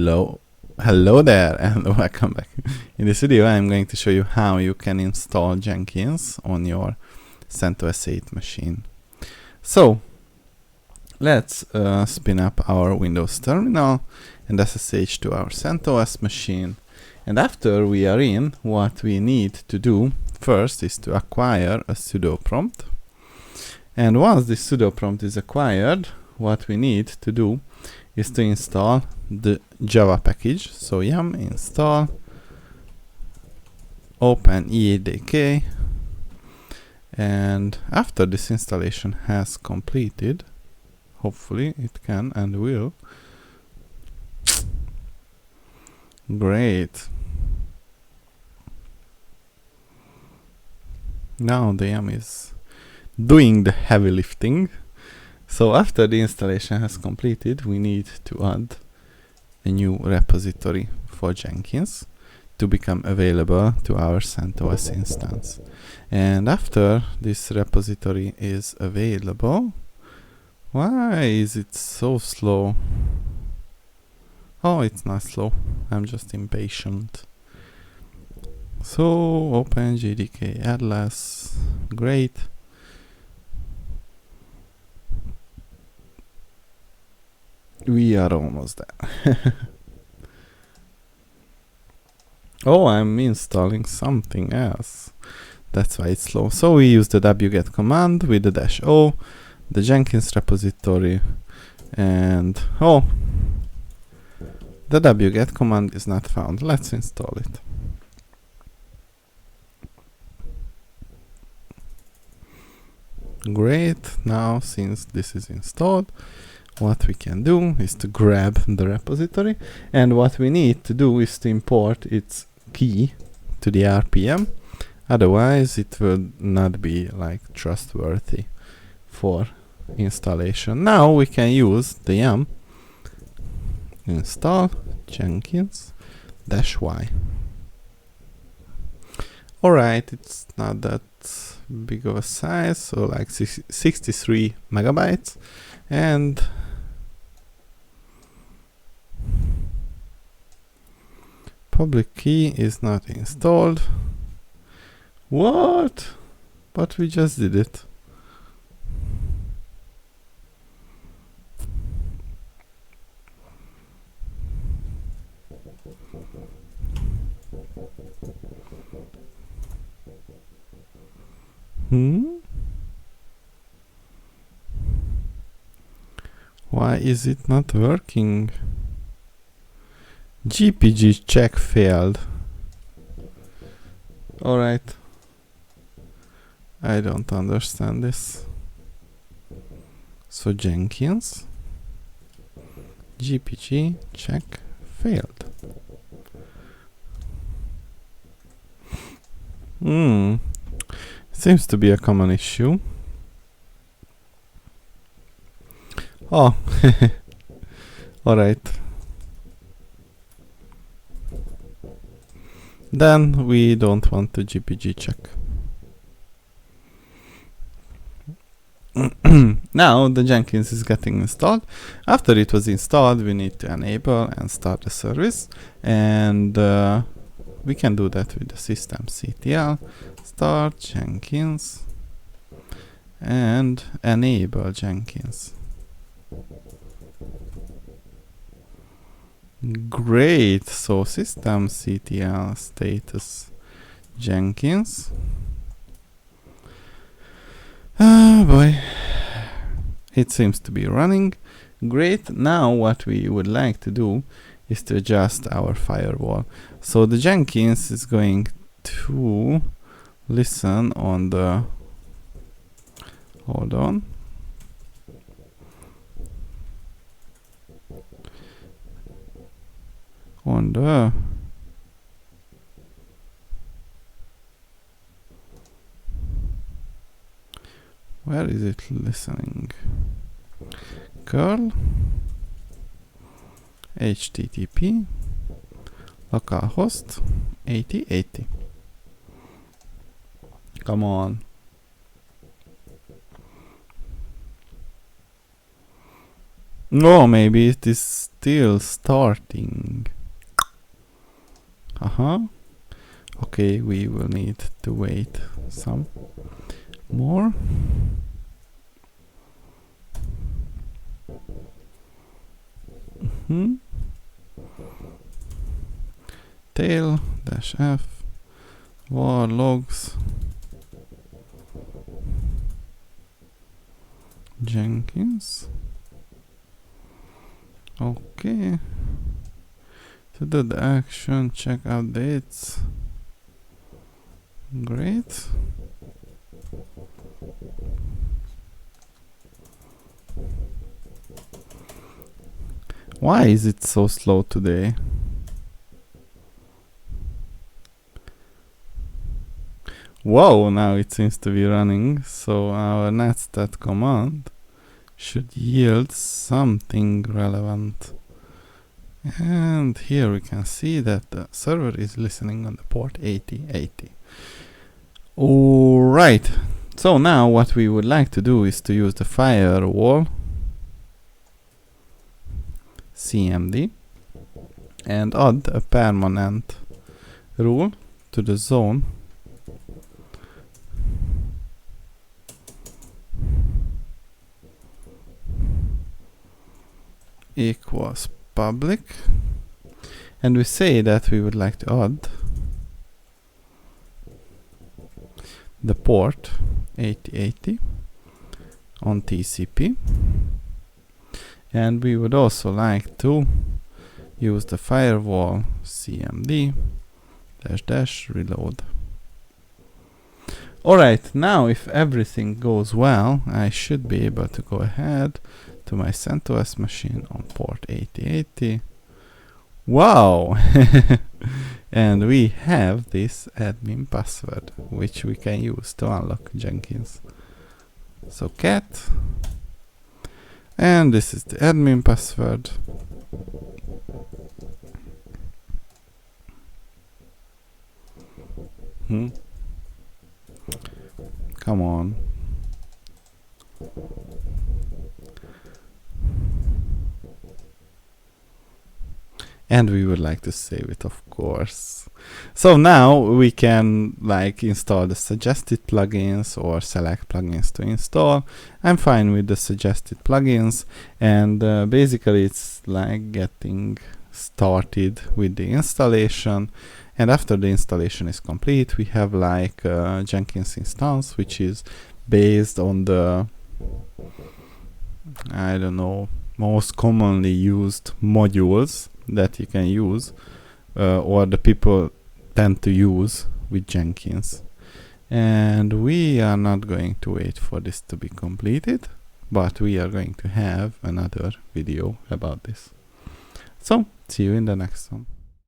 Hello there and welcome back. In this video I'm going to show you how you can install Jenkins on your CentOS 8 machine. So let's spin up our Windows terminal and SSH to our CentOS machine. And after we are in, what we need to do first is to acquire a sudo prompt. And once this sudo prompt is acquired, what we need to do is to install the Java package. So yum install open EADK, and after this installation has completed, hopefully it can and will. Great. Now the yum is doing the heavy lifting. So after the installation has completed, we need to add a new repository for Jenkins to become available to our CentOS instance. And after this repository is available, why is it so slow? Oh, it's not slow. I'm just impatient. So open JDK Atlas. Great. We are almost there. Oh, I'm installing something else. That's why it's slow. So we use the wget command with the -o, the Jenkins repository, and oh, the wget command is not found. Let's install it. Great. Now, since this is installed, what we can do is to grab the repository, and what we need to do is to import its key to the RPM. Otherwise it will not be like trustworthy for installation. Now we can use the yum install Jenkins -y. Alright, it's not that big of a size, so like 63 megabytes, and public key is not installed. What? But we just did it. Why is it not working? GPG check failed. Alright. I don't understand this. So Jenkins GPG check failed. Seems to be a common issue. Oh, alright. Then we don't want to GPG check. Now the Jenkins is getting installed. After it was installed, we need to enable and start the service, and we can do that with the systemctl start Jenkins and enable Jenkins. Great. So systemctl status Jenkins. Oh boy, it seems to be running. Great. Now what we would like to do is to adjust our firewall. So the Jenkins is going to listen on the, hold on, on the where is it listening? Curl HTTP localhost 8080. Come on. No, maybe it is still starting. Okay, we will need to wait some more. Tail -f var logs Jenkins. Okay. To do the action, check updates. Great. Why is it so slow today? Whoa, now it seems to be running, so our netstat command should yield something relevant. And here we can see that the server is listening on the port 8080. Alright, so now what we would like to do is to use the firewall CMD and add a permanent rule to the zone equals public, and we say that we would like to add the port 8080 on TCP, and we would also like to use the firewall CMD -- reload. Alright, now if everything goes well, I should be able to go ahead to my CentOS machine on port 8080. Wow! And we have this admin password, which we can use to unlock Jenkins. So cat, and this is the admin password. Come on. And we would like to save it, of course. So now we can like install the suggested plugins or select plugins to install. I'm fine with the suggested plugins, and basically it's like getting started with the installation. And after the installation is complete, we have like a Jenkins instance, which is based on the, I don't know, most commonly used modules that you can use or the people tend to use with Jenkins. And we are not going to wait for this to be completed, but we are going to have another video about this. So see you in the next one.